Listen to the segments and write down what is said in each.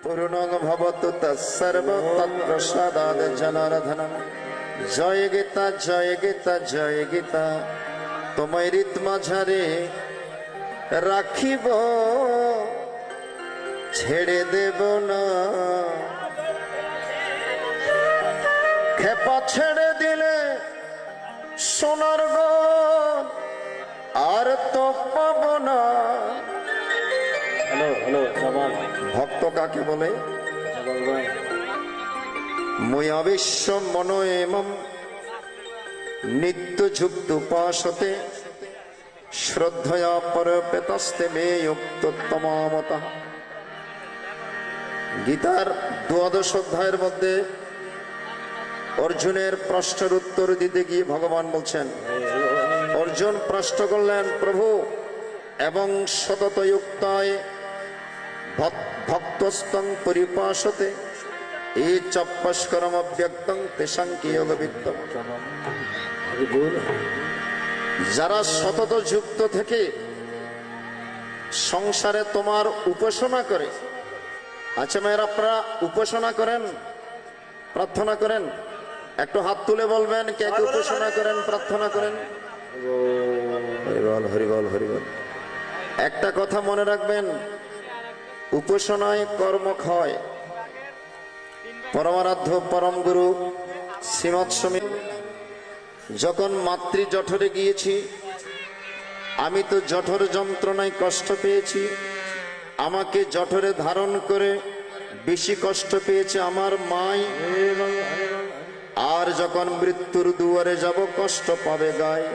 पूर्णं भवतु तत्सर्व तत्प्रसादात् जनार्दनम्। जय गीता जय गीता जय गीता তোমারিত মাঝারে রাখিব ছেড়ে দেব না। খেপা ছেড়ে দিলে সোনার গন আর তো পাব না। হ্যালো হ্যালো জবাব ভক্ত কাকে বলে? মই আবেশ্য মনো এমম নিত্য যুক্ত উপাসতে শ্রদ্ধয়া পরপেতস্তে মে উক্ততমামতা। গীতার দ্বাদশ অধ্যায়ের মধ্যে অর্জুনের প্রশ্নের উত্তর দিতে গিয়ে ভগবান বলছেন, অর্জুন প্রশ্ন করলেন, প্রভু এবং সততযুক্তায় ভক্তস্তং পরিপাসতে এই চপ্পস্করম অব্যক্তং তেষাং কি যোগবিত্তম। যারা সতত যুক্ত থেকে সংসারে তোমার উপাসনা করে। আচ্ছা মেয়ের, আপনারা উপাসনা করেন, প্রার্থনা করেন? একটু হাত তুলে বলবেন কে কে উপাসনা করেন, প্রার্থনা করেন? হরিবল হরিবল হরিবল। একটা কথা মনে রাখবেন, উপাসনায় কর্মক্ষয়। পরমারাধ্য পরম গুরু শ্রীমৎ স্বামী যখন মাতৃ জঠরে গিয়েছি, আমি তো জঠর যন্ত্রণায় কষ্ট পেয়েছি। আমাকে জঠরে ধারণ করে বেশি কষ্ট পেয়েছে আমার মাই। আর যখন মৃত্যুর দুয়ারে যাব কষ্ট পাবে গায়।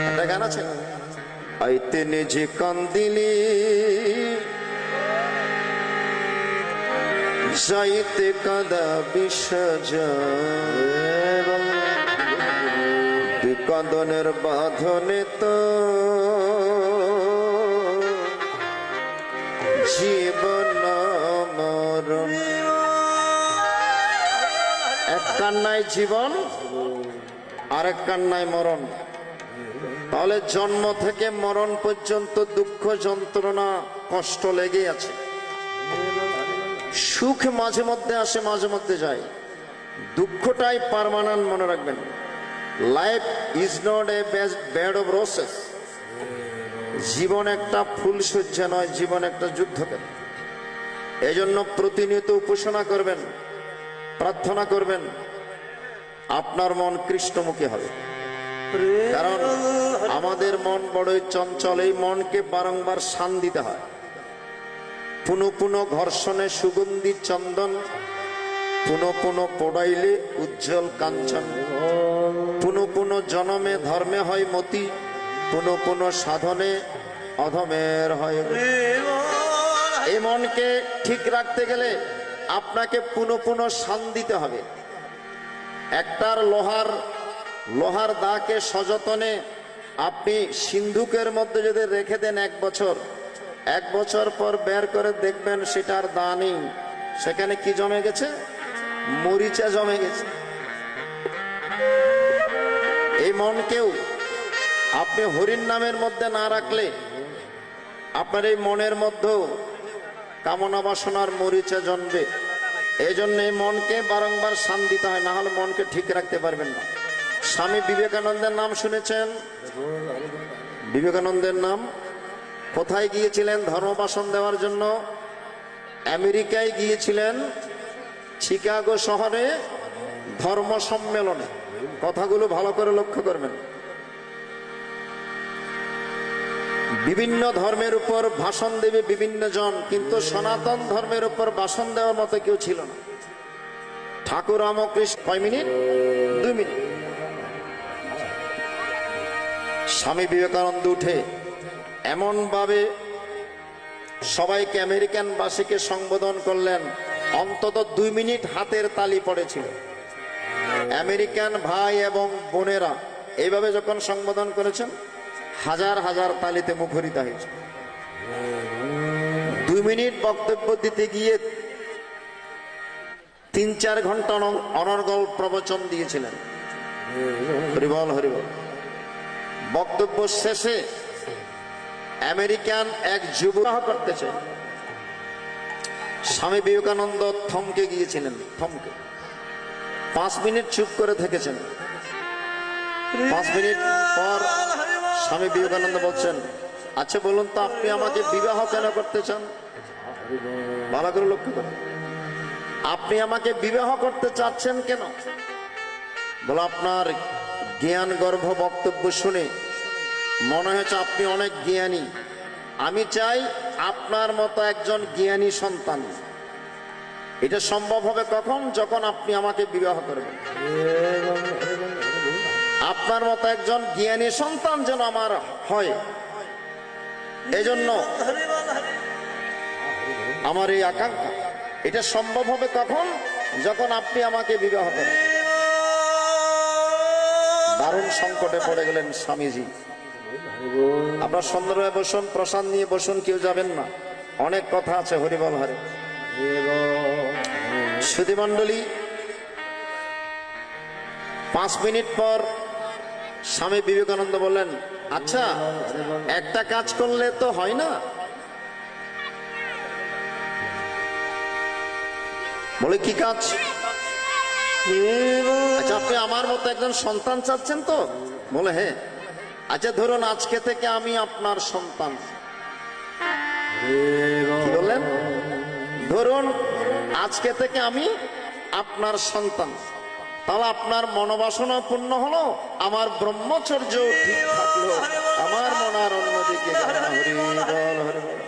একটা গান আছে, আইতে নিজে কান্দিলি যাইতে কাদা বিসর্জ। বিকদনের বাঁধনে তো জীবন মরণ। এক কান্নায় জীবন আর এক কান্নায় মরণ। তাহলে জন্ম থেকে মরণ পর্যন্ত দুঃখ যন্ত্রণা কষ্ট লেগে আছে। সুখ মাঝে মধ্যে আসে মাঝে মধ্যে যায়, দুঃখটাই পার্মানেন্ট মনে রাখবেন। Life is not a bed of roses. জীবন একটা ফুলশয্যা নয়, জীবন একটা যুদ্ধক্ষেত্র। এই জন্য প্রতিনিয়ত উপাসনা করবেন, প্রার্থনা করবেন, আপনার মন কৃষ্ণমুখী হবে। কারণ আমাদের মন বড়ই চঞ্চল, এই মনকে বারংবার শান দিতে হয়। পুনঃ পুনঃ ঘর্ষণে সুগন্ধি চন্দন, পুনঃ পুনঃ পোড়াইলে উজ্জ্বল কাঞ্চন। পুনঃ পুনঃ জনমে ধর্মে হয় মতি, পুনঃ পুনঃ সাধনে অধমের হয়। এই মনকে ঠিক রাখতে গেলে আপনাকে পুনঃ পুনঃ শান দিতে হবে। একটার লোহার দাকে সযতনে আপনি সিন্ধুকের মধ্যে যদি রেখে দেন এক বছর পর বের করে দেখবেন সেটার দা নেই। সেখানে কি জমে গেছে? মরিচা জমে গেছে। এই মনকেও আপনি হরির নামের মধ্যে না রাখলে আপনার এই মনের মধ্যেও কামনা বাসনার মরিচা জন্মবে। এই জন্য এই মনকে বারংবার শান দিতে হয়, না হলে মনকে ঠিক রাখতে পারবেন না। স্বামী বিবেকানন্দের নাম শুনেছেন? বিবেকানন্দের নাম কোথায় গিয়েছিলেন ধর্মভাষণ দেওয়ার জন্য? আমেরিকায় গিয়েছিলেন, শিকাগো শহরে ধর্ম সম্মেলনে। কথাগুলো ভালো করে লক্ষ্য করবেন। বিভিন্ন ধর্মের উপর ভাষণ দেবে বিভিন্ন জন, কিন্তু সনাতন ধর্মের উপর ভাষণ দেওয়ার মতো কেউ ছিল না। ঠাকুর রামকৃষ্ণ কয় মিনিট? 2 মিনিট। স্বামী বিবেকানন্দ উঠে এমন ভাবে সবাইকে, আমেরিকান বাসীকে সম্বোধন করলেন, অন্তত 2 মিনিট হাতের তালি পড়েছিল। আমেরিকান ভাই এবং বোনেরা এইভাবে যখন সম্বোধন করেছেন, হাজার হাজার তালিতে মুখরিত হয়েছে। 2 মিনিট বক্তব্য দিতে গিয়ে 3-4 ঘন্টা অনর্গল প্রবচন দিয়েছিলেন। হরিবল হরিবল। বক্তব্য শেষে আমেরিকান এক যুবক করতেছে, স্বামী বিবেকানন্দ থমকে গিয়েছিলেন, থমকে 5 মিনিট চুপ করে থেকেছেন। 5 মিনিট পর স্বামী বিবেকানন্দ বলছেন, আচ্ছা বলুন তো আপনি আমাকে বিবাহ কেন করতে চান? ভালো করে লক্ষ্য করুন, আপনি আমাকে বিবাহ করতে চাচ্ছেন কেন? বলে আপনার জ্ঞান গর্ভ বক্তব্য শুনে মনে হয়েছে আপনি অনেক জ্ঞানী, আমি চাই আপনার মতো একজন জ্ঞানী সন্তান। এটা সম্ভব হবে কখন? যখন আপনি আমাকে বিবাহ করবেন। আপনার মতো একজন জ্ঞানী সন্তান যেন আমার হয়, এজন্য আমার এই আকাঙ্ক্ষা। এটা সম্ভব হবে কখন? যখন আপনি আমাকে বিবাহ করেন। দারুণ সংকটে পড়ে গেলেন স্বামীজি। আপনার সুন্দরভাবে বসুন, প্রসাদ নিয়ে বসুন, কেউ যাবেন না, অনেক কথা আছে। হরিবল হরে। সুধী মণ্ডলী, 5 মিনিট পর স্বামী বিবেকানন্দ বললেন, আচ্ছা একটা কাজ করলে তো হয় না? বলে কি কাজ? আচ্ছা আপনি আমার মতো একজন সন্তান চাচ্ছেন তো? বলে হ্যাঁ। আচ্ছা ধরুন আজকে থেকে আমি আপনার সন্তান। কি বললেন? ধরুন আজকে থেকে আমি আপনার সন্তান, তাহলে আপনার মনোবাসনা পূর্ণ হলো, আমার ব্রহ্মচর্য ঠিক থাকলো, আমার মন আর অন্যদিকে গেল না। হরি বল, হরি বল।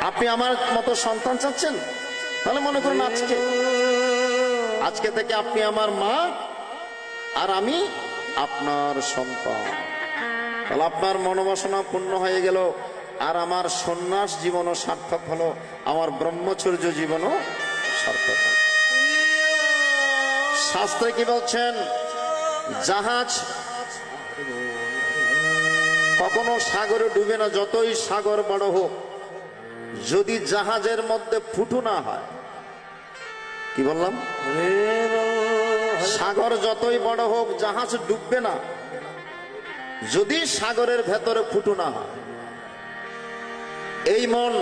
আপনি আমার মতো সন্তান চাচ্ছেন, তাহলে মনে করুন আজকে থেকে আপনি আমার মা আর আমি আপনার সন্তান। তাহলে আপনার মনোবাসনা পূর্ণ হয়ে গেল, আর আমার সন্ন্যাস জীবনও সার্থক হলো, আমার ব্রহ্মচর্য জীবনও সার্থক হলো। শাস্ত্রে কি বলছেন? জাহাজ কখনো সাগরে ডুবে না, যতই সাগর বড় হোক, যদি জাহাজের মধ্যে ফুটো না হয়। কি বললাম? সাগর যতই বড় হোক, জাহাজ ডুববে না যদি সাগরের ভেতরে ফুটো না হয়। এই মন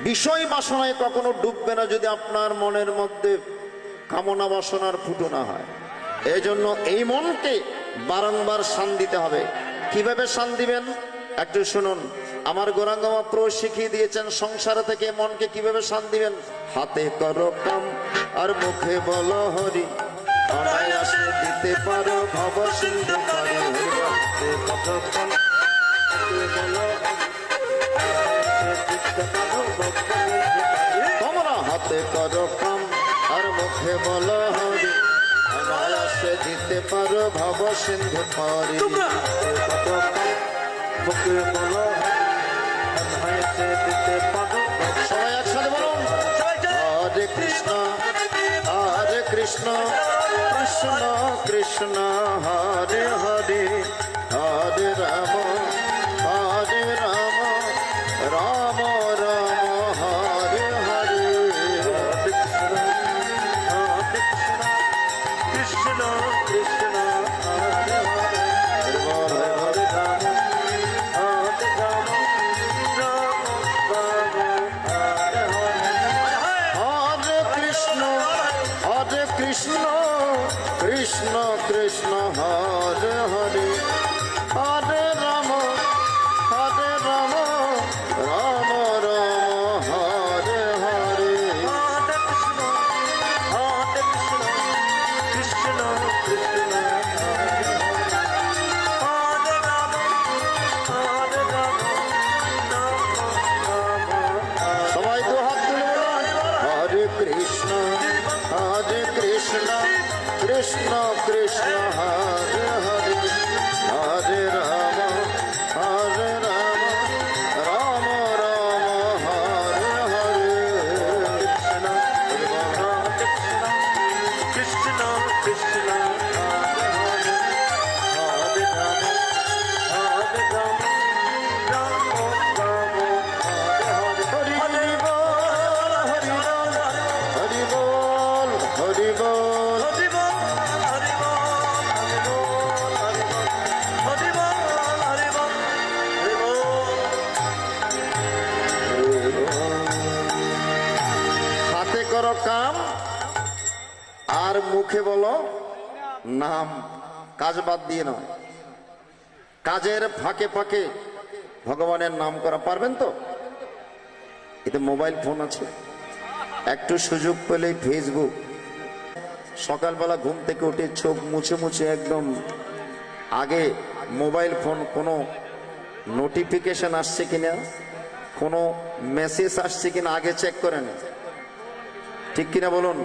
বিষয় বাসনায় কখনো ডুববে না যদি আপনার মনের মধ্যে কামনা বাসনার ফুটো না হয়। এই জন্য এই মনকে বারংবার শান দিতে হবে। কিভাবে শান দিবেন একটু শুনুন। আমার গৌরাঙ্গ মহাপ্রভু শিখিয়ে দিয়েছেন সংসার থেকে মনকে কিভাবে শান দিবেন। হাতে করো কাম আর মুখে বলো হরি, অনায়াসে দিতে পারো ভব সিন্ধু পারে। তোমরা হাতে করো কাম আর মুখে বলো হরি, অনায়াসে দিতে পারো ভব সিন্ধু পারে। মুখে বলো সবাই একসাথে বলুন, হরে কৃষ্ণ হরে কৃষ্ণ কৃষ্ণ কৃষ্ণ হরে হরে, হরে রাম হরে রাম রাম রাম হরে হরে। কৃষ্ণ কৃষ্ণ হরে হরে, হরে হরে রাম হরে রাম রাম রাম হরে হরে। হরে কৃষ্ণ কৃষ্ণ কৃষ্ণ হরে হরে, হরে রাম রাম রাম হরে হরে। কৃষ্ণ কৃষ্ণ সবাই দু হাত তুলে বলুন, হরে কৃষ্ণ কৃষ্ণ কৃষ্ণ হরে হরে, হরে রাম রাম রাম হরে হরে। কৃষ্ণ কৃষ্ণ হরে হরে, হরে রাম রাম রাম হরে হরে। হরি বল হরি বল হরি বল হরি বল। করো কাম আর মুখে বলো নাম। কাজ বাদ দিয়ে নয়, কাজের ফাঁকে ফাঁকে ভগবানের নাম করা পারবেন তো? এতে মোবাইল ফোন আছে, একটু সুযোগ পেলেই ফেসবুক। সকালবেলা ঘুম থেকে উঠে চোখ মুছে মুছে একদম আগে মোবাইল ফোন কোনো নোটিফিকেশন আসছে কিনা, কোনো মেসেজ আসছে কিনা আগে চেক করেন, ঠিক কিনা বলুন?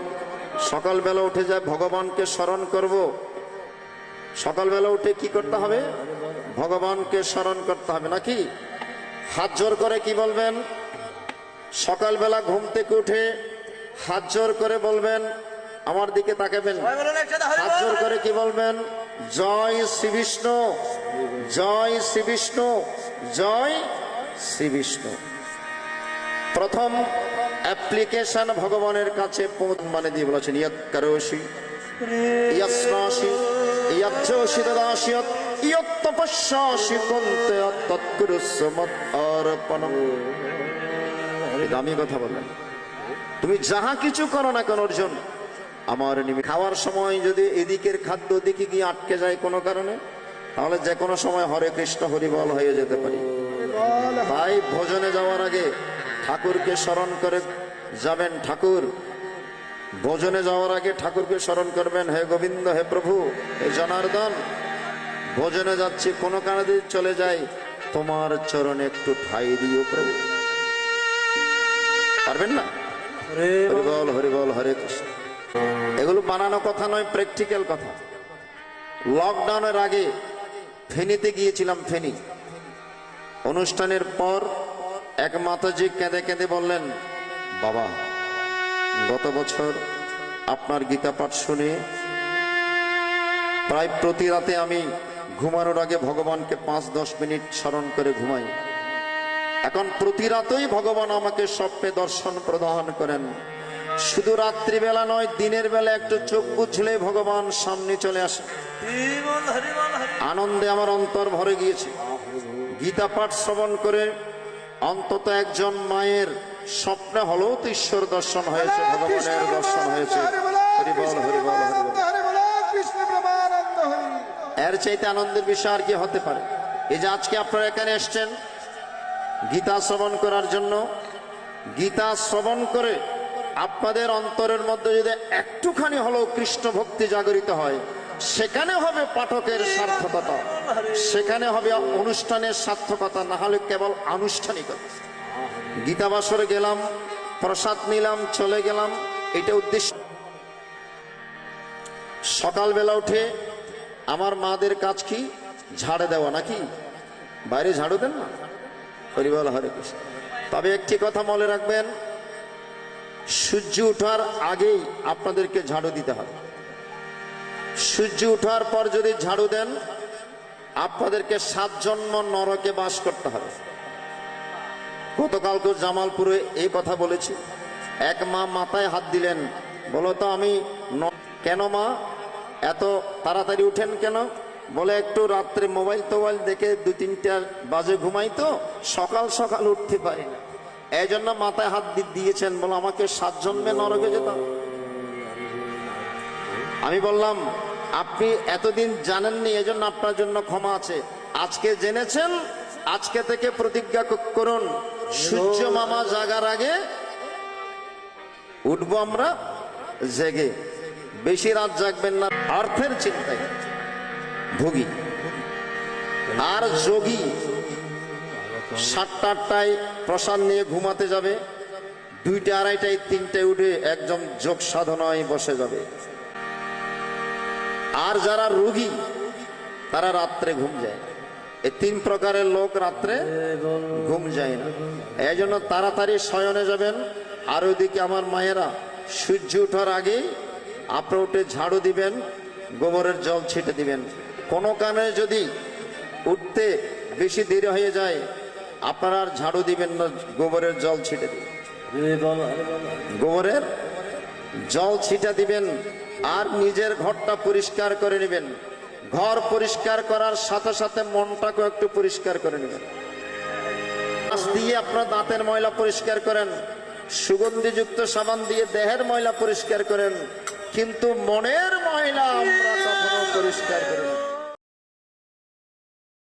সকালবেলা উঠে যায় ভগবানকে স্মরণ করব। সকালবেলা উঠে কি করতে হবে? ভগবানকে স্মরণ করতে হবে নাকি? হাত জোর করে কি বলবেন? সকালবেলা ঘুম থেকে উঠে হাত জোর করে বলবেন, আমার দিকে তাকাবেন, হাত জোর করে কি বলবেন? জয় শ্রী বিষ্ণু, জয় শ্রী বিষ্ণু, জয় শ্রী বিষ্ণু। প্রথম অ্যাপ্লিকেশন ভগবানের কাছে মানে দিয়ে বলেছেন, ইয়ৎ করোষি ইয়ৎ স্নাসি ইয়ৎ যোষি দদাস্যৎ ইয়ৎ তপস্যাসি কুন্তে তৎকুরুস্য মদর্পণম। আমি কথা বললাম, তুমি যাহা কিছু করো না কেন অর্জুন আমার নিমিত্ত। খাওয়ার সময় যদি এদিকের খাদ্য ওদিকে গিয়ে আটকে যায় কোনো কারণে, তাহলে যে কোনো সময় হরে কৃষ্ণ হরিবল হয়ে যেতে পারি। তাই ভোজনে যাওয়ার আগে ঠাকুরকে স্মরণ করে যাবেন। ঠাকুর ভোজনে যাওয়ার আগে ঠাকুরকে স্মরণ করবেন, হে গোবিন্দ, হে প্রভু, হে জনার্দন, ভোজনে যাচ্ছি, কোনো কারণে যদি চলে যাই তোমার চরণে একটু ঠাই দিও প্রভু। পারবেন না? হরিবল হরিবল হরে কৃষ্ণ। এগুলো বানানো কথা নয়, প্র্যাকটিক্যাল কথা। লকডাউনের আগে ফেনীতে গিয়েছিলাম। ফেনী অনুষ্ঠানের পর এক মাতাজি কেঁদে কেঁদে বললেন, বাবা গত বছর আপনার গীতা পাঠ শুনে প্রায় প্রতি রাতে আমি ঘুমানোর আগে ভগবানকে 5-10 মিনিট স্মরণ করে ঘুমাই। এখন প্রতি রাতেই ভগবান আমাকে স্বপ্নে দর্শন প্রদান করেন। শুধু রাত্রিবেলা নয়, দিনের বেলা একটু চোখ বুঝলে ভগবান সামনে চলে আসে। আনন্দে আমার অন্তর ভরে গিয়েছে। গীতা পাঠ শ্রবণ করে অন্তত একজন মায়ের স্বপ্নে হলেও তো ঈশ্বর দর্শন হয়েছে, ভগবানের দর্শন হয়েছে। হরিবল হরিবল হরিবল। এর চাইতে আনন্দের বিষয় আর কি হতে পারে? এই যে আজকে আপনারা এখানে এসছেন গীতা শ্রবণ করার জন্য। গীতা শ্রবণ করে আপনাদের অন্তরের মধ্যে যদি একটুখানি হলেও কৃষ্ণ ভক্তি জাগরিত হয়, সেখানে হবে পাঠকের সার্থকতা, সেখানে হবে অনুষ্ঠানের সার্থকতা, না হলে কেবল আনুষ্ঠানিকতা। গীতা বাসরে গেলাম, প্রসাদ নিলাম, চলে গেলাম, এটা উদ্দেশ্য। সকালবেলা উঠে আমার মাদের কাজ কি? ঝাড়ে দেওয়া নাকি? বাইরে ঝাড়ু দেন না? হরিবল হরে কৃষ্ণ। তবে একটি কথা মনে রাখবেন, সূর্য ওঠার আগেই আপনাদেরকে ঝাড়ু দিতে হবে। সূর্য ওঠার পর যদি ঝাড়ু দেন, আপনাদেরকে 7 জন্ম নরকে বাস করতে হবে। গতকালকে জামালপুরে এই কথা বলেছি। এক মা মাথায় হাত দিলেন, বলো তো আমি কেন মা এত তাড়াতাড়ি উঠেন কেন? বলে একটু রাত্রে মোবাইল টোবাইল দেখে 2-3টা বাজে ঘুমাই তো, সকাল সকাল উঠতে পারি না, এই জন্য মাথায় হাত দিয়েছেন। বলো আমাকে 7 জন্মে নরকে যেতাম। আমি বললাম আপনি এতদিন জানেননি, এজন্য আপনার জন্য ক্ষমা আছে। আজকে জেনেছেন, আজকে থেকে প্রতিজ্ঞা করুন, সূর্য মামা জাগার আগে উঠবো আমরা জেগে। বেশি রাত জাগবেন না, অর্থের চিন্তায় ভোগী। আর যোগী 7টা-8টায় প্রসাদ নিয়ে ঘুমাতে যাবে, 2টা, 2:30টায়, 3টায় উঠে একদম যোগ সাধনায় বসে যাবে। আর যারা রোগী তারা রাত্রে ঘুম যায়। এই 3 প্রকারের লোক রাত্রে ঘুম যায় না। এই জন্য তাড়াতাড়ি শয়নে যাবেন। আর ওইদিকে আমার মায়েরা সূর্য ওঠার আগেই আপনি উঠে ঝাড়ু দিবেন, গোবরের জল ছিটে দিবেন। কোনো কারণে যদি উঠতে বেশি দেরি হয়ে যায়, আপনারা আর ঝাড়ু দিবেন না, গোবরের জল ছিটে দিবেন। গোবরের জল ছিটা দিবেন আর নিজের ঘরটা পরিষ্কার করে নেবেন। ঘর পরিষ্কার করার সাথে সাথে মনটাকেও একটু পরিষ্কার করে নেবেন। দিয়ে আপনার দাঁতের ময়লা পরিষ্কার করেন, সুগন্ধিযুক্ত সাবান দিয়ে দেহের ময়লা পরিষ্কার করেন, কিন্তু মনের ময়লা আমরা কখনো পরিষ্কার করি না।